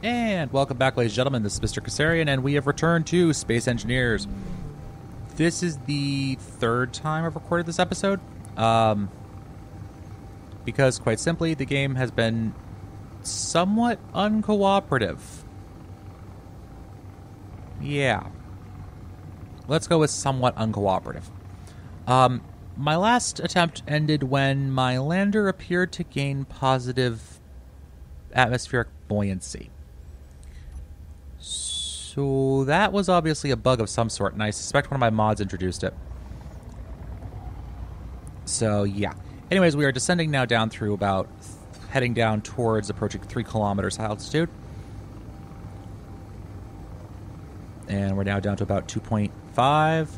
And welcome back, ladies and gentlemen. This is Mr. Kassarian, and we have returned to Space Engineers. This is the third time I've recorded this episode. Because, quite simply, the game has been somewhat uncooperative. Yeah. Let's go with somewhat uncooperative. My last attempt ended when my lander appeared to gain positive atmospheric buoyancy. So that was obviously a bug of some sort, and I suspect one of my mods introduced it. So, yeah. Anyways, we are descending now down through about, heading down towards approaching 3 kilometers altitude. And we're now down to about 2.5.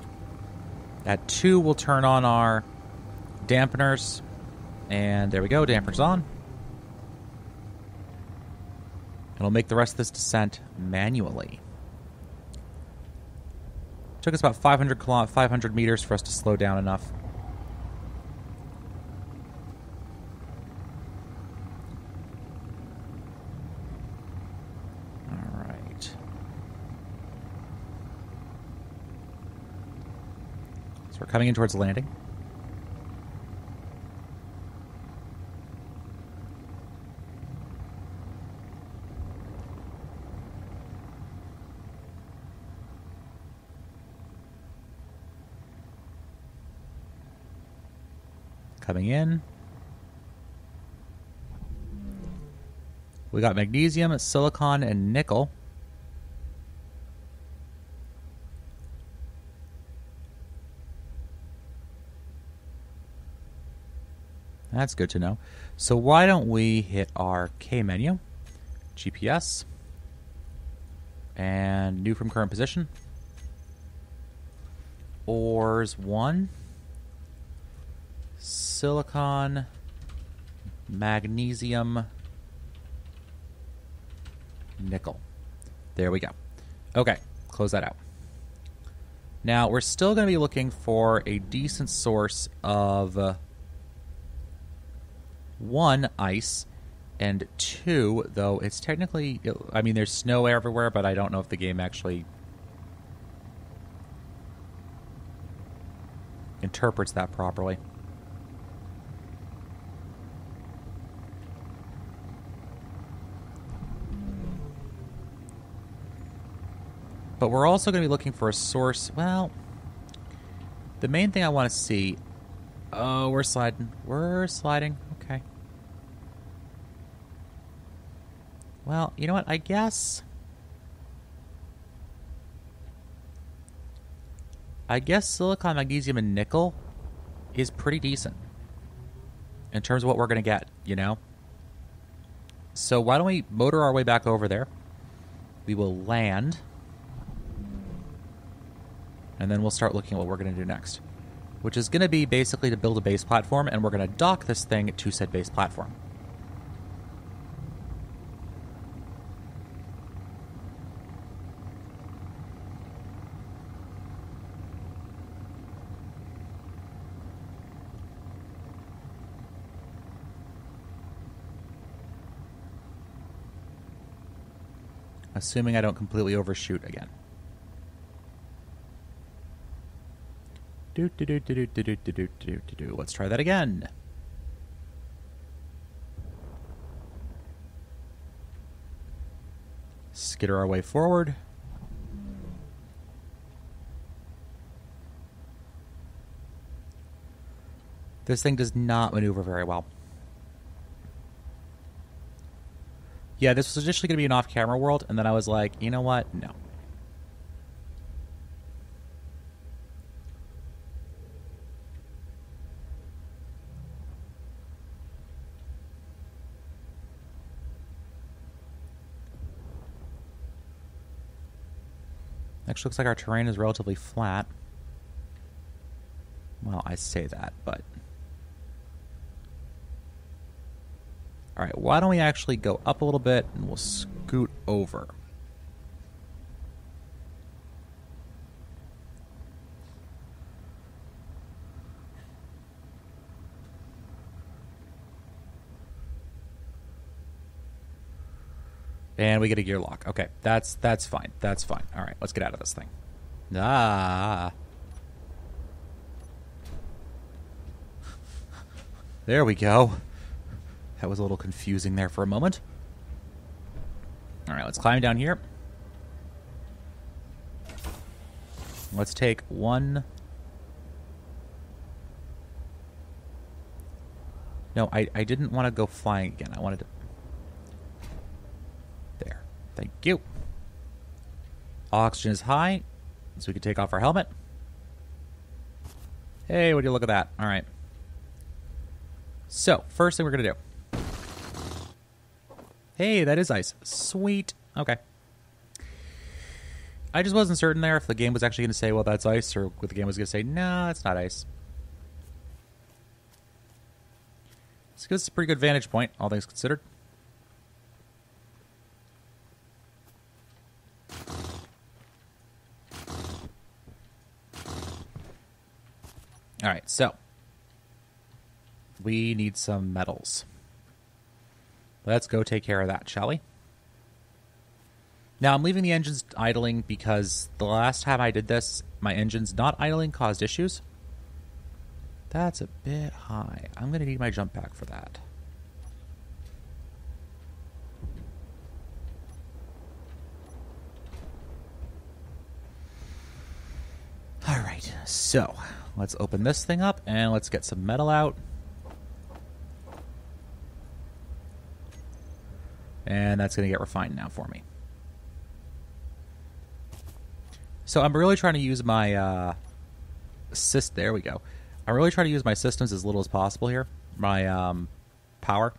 At 2, we'll turn on our dampeners. And there we go, dampeners on. And we'll make the rest of this descent manually. Took us about 500 meters for us to slow down enough. All right. So we're coming in towards landing. Coming in. We got magnesium, silicon, and nickel. That's good to know. So why don't we hit our K menu, GPS, and new from current position. Ores 1. Silicon, magnesium, nickel. There we go. Okay, close that out. Now, we're still going to be looking for a decent source of 1, ice, and 2, though it's technically... I mean, there's snow everywhere, but I don't know if the game actually interprets that properly. But we're also going to be looking for a source. Well, the main thing I want to see... Oh, we're sliding. We're sliding. Okay. Well, you know what? I guess silicon, magnesium, and nickel is pretty decent in terms of what we're going to get, you know? So why don't we motor our way back over there? We will land... And then we'll start looking at what we're going to do next. Which is going to be basically to build a base platform, and we're going to dock this thing to said base platform. Assuming I don't completely overshoot again. Let's try that again. Skitter our way forward. This thing does not maneuver very well. Yeah, this was initially going to be an off-camera world, and then I was like, you know what? No. Actually, looks like our terrain is relatively flat. Well, I say that, but... Alright, why don't we actually go up a little bit and we'll scoot over. And we get a gear lock. Okay, that's fine. That's fine. All right, let's get out of this thing. Ah. There we go. That was a little confusing there for a moment. All right, let's climb down here. Let's take one. No, I didn't want to go flying again. I wanted to... There. Thank you. Oxygen is high, so we can take off our helmet. Hey, would you look at that? All right. So, first thing we're going to do. Hey, that is ice. Sweet. Okay. I just wasn't certain there if the game was actually going to say, well, that's ice, or if the game was going to say, no, it's not ice. This gives us a pretty good vantage point, all things considered. All right, so we need some metals. Let's go take care of that, shall we? Now, I'm leaving the engines idling because the last time I did this, my engines not idling caused issues. That's a bit high. I'm going to need my jump pack for that. All right, so let's open this thing up and let's get some metal out. And that's going to get refined now for me. So I'm really trying to use my there we go. I'm really trying to use my systems as little as possible here. My power.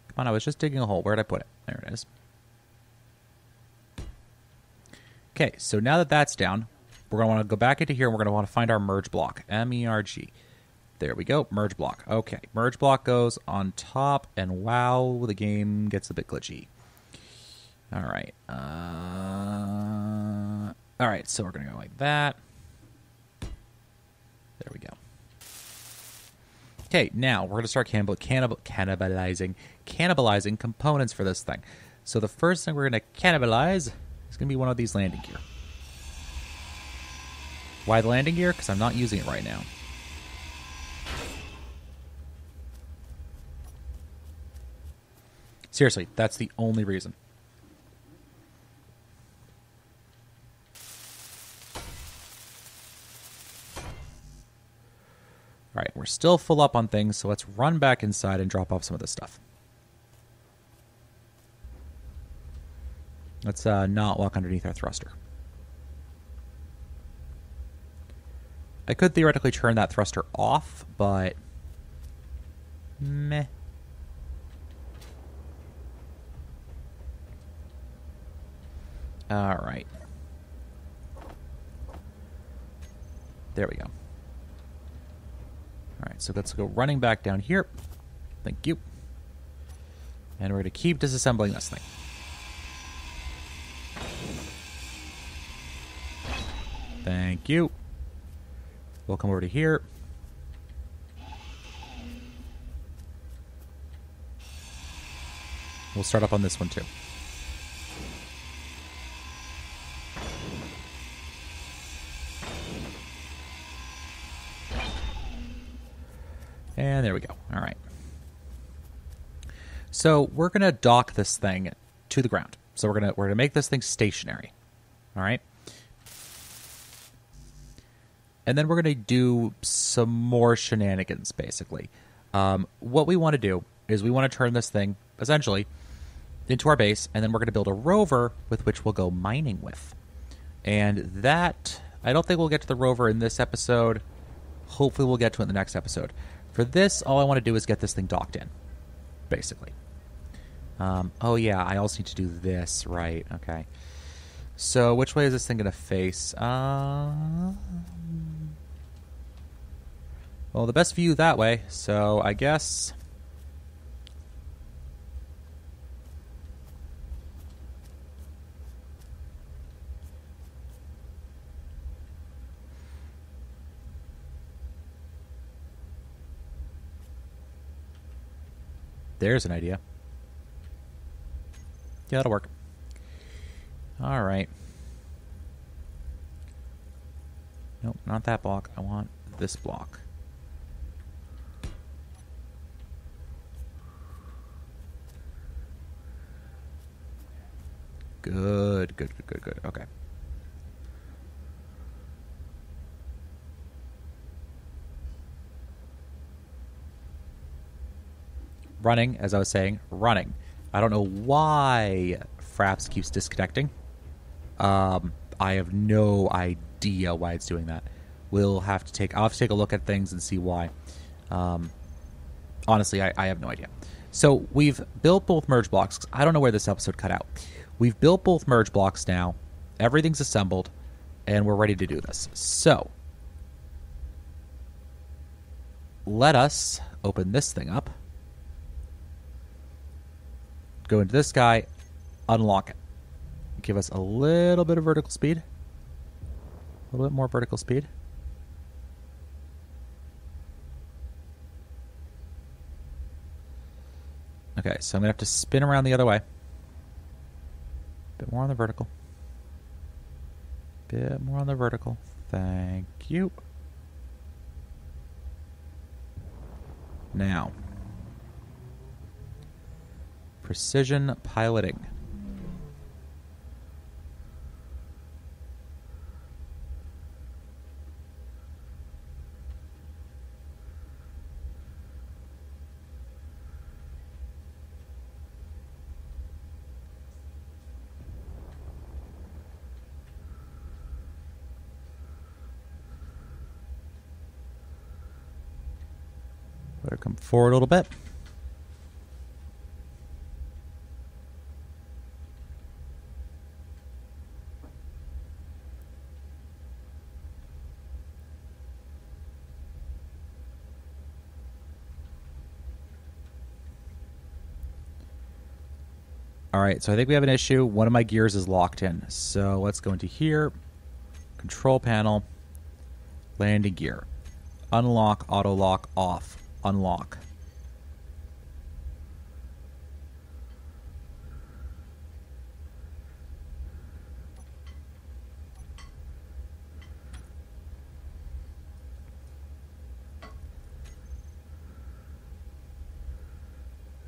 Come on, I was just digging a hole. Where'd I put it? There it is. Okay, so now that that's down, we're going to want to go back into here and we're going to want to find our merge block. M-E-R-G. There we go. Merge block. Okay, merge block goes on top, and wow, the game gets a bit glitchy. All right. All right, so we're going to go like that. There we go. Okay, now we're going to start cannibalizing components for this thing. So the first thing we're going to cannibalize is going to be one of these landing gear. Why the landing gear? Because I'm not using it right now. Seriously, that's the only reason. All right, we're still full up on things, so let's run back inside and drop off some of this stuff. Let's not walk underneath our thruster. I could theoretically turn that thruster off, but meh. All right. There we go. All right, so let's go running back down here. Thank you. And we're going to keep disassembling this thing. Thank you. We'll come over to here. We'll start up on this one too. And there we go. All right. So we're going to dock this thing to the ground. So we're going to make this thing stationary. All right. And then we're going to do some more shenanigans, basically. What we want to do is we want to turn this thing, essentially, into our base, and then we're going to build a rover with which we'll go mining with. And that, I don't think we'll get to the rover in this episode. Hopefully we'll get to it in the next episode. For this, all I want to do is get this thing docked in, basically. Oh, yeah, I also need to do this, right, okay. So which way is this thing going to face? Well, the best view that way, so I guess... There's an idea. Yeah, that'll work. All right. Nope, not that block. I want this block. Good. Okay. Running, as I was saying, running. I don't know why Fraps keeps disconnecting. I have no idea why it's doing that. I'll have to take a look at things and see why. Honestly, I have no idea. So we've built both merge blocks. I don't know where this episode cut out. We've built both merge blocks now. Everything's assembled, and we're ready to do this. So let us open this thing up. Go into this guy, unlock it. Give us a little bit of vertical speed. A little bit more vertical speed. Okay, so I'm going to have to spin around the other way. Bit more on the vertical. Bit more on the vertical. Thank you. Now, precision piloting. Better come forward a little bit. All right, so I think we have an issue. One of my gears is locked in. So let's go into here, control panel, landing gear, unlock, auto lock, off. Unlock.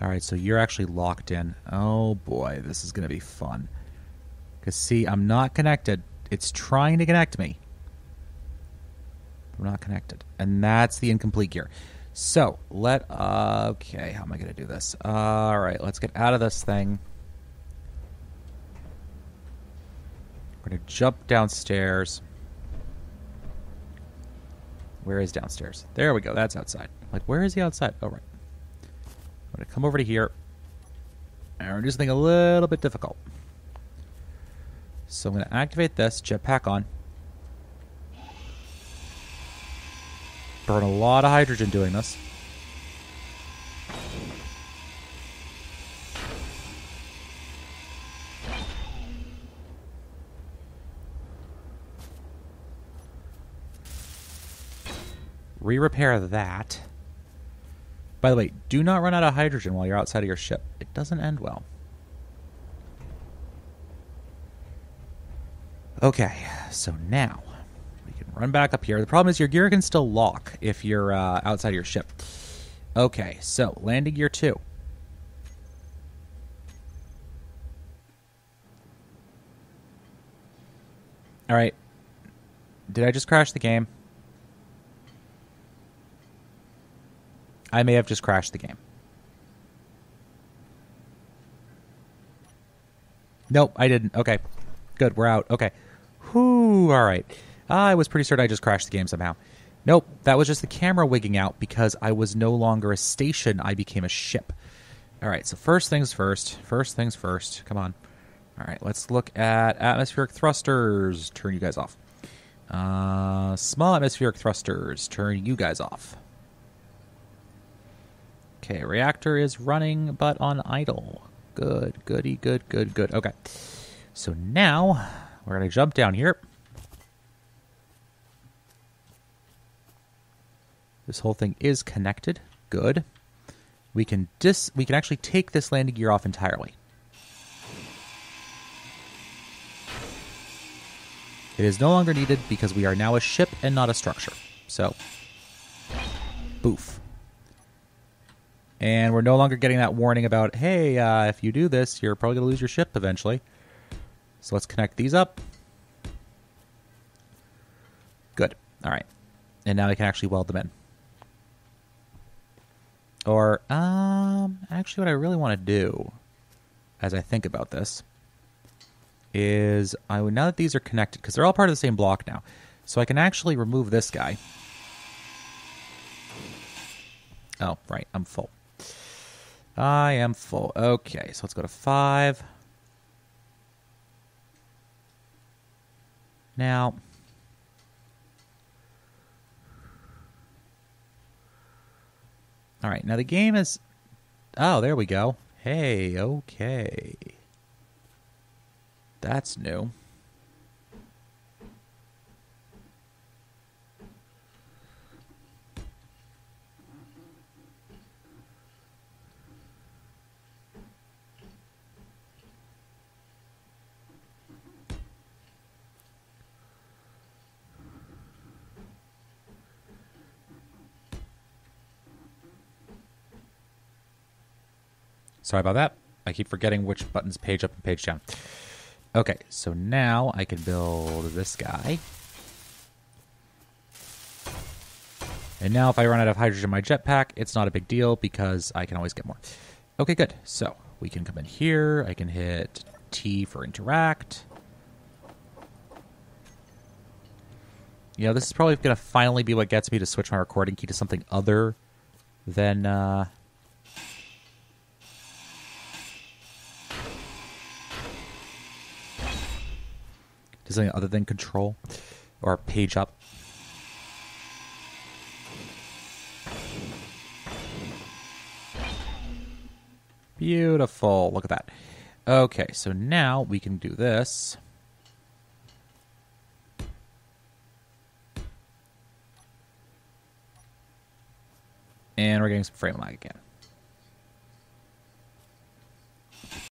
All right, so you're actually locked in. Oh boy, this is going to be fun. Because see, I'm not connected. It's trying to connect me. I'm not connected. And that's the incomplete gear. So, okay, how am I going to do this? All right, let's get out of this thing. We're going to jump downstairs. Where is downstairs? There we go, that's outside. Like, where is the outside? Oh, right. I'm going to come over to here. And we're going to do something a little bit difficult. So I'm going to activate this, jetpack on. Burn a lot of hydrogen doing this. Re-repair that. By the way, do not run out of hydrogen while you're outside of your ship. It doesn't end well. Okay, so now we can run back up here. The problem is your gear can still lock if you're outside of your ship. Okay, so landing gear 2. All right. Did I just crash the game? I may have just crashed the game. Nope, I didn't. Okay, good. We're out. Okay. Whew, all right. I was pretty certain I just crashed the game somehow. Nope, that was just the camera wigging out because I was no longer a station. I became a ship. All right, so first things first. First things first. Come on. All right, let's look at atmospheric thrusters. Turn you guys off. Small atmospheric thrusters. Turn you guys off. Okay, reactor is running, but on idle. Good, goody, good, good, good. Okay, so now we're going to jump down here. This whole thing is connected. Good. We can actually take this landing gear off entirely. It is no longer needed because we are now a ship and not a structure. So, boof. And we're no longer getting that warning about, hey, if you do this, you're probably going to lose your ship eventually. So let's connect these up. Good. All right. And now we can actually weld them in. Or, actually what I really want to do, as I think about this, is, now that these are connected, because they're all part of the same block now, so I can actually remove this guy. Oh, right, I'm full. I am full. Okay, so let's go to 5. Now, all right, now the game is... Oh, there we go. Hey, okay. That's new. Sorry about that. I keep forgetting which buttons page up and page down. Okay, so now I can build this guy. And now if I run out of hydrogen in my jetpack, it's not a big deal because I can always get more. Okay, good. So we can come in here. I can hit T for interact. You know, this is probably going to finally be what gets me to switch my recording key to something other than... something other than control or page up. Beautiful. Look at that. Okay, so now we can do this. And we're getting some frame lag again.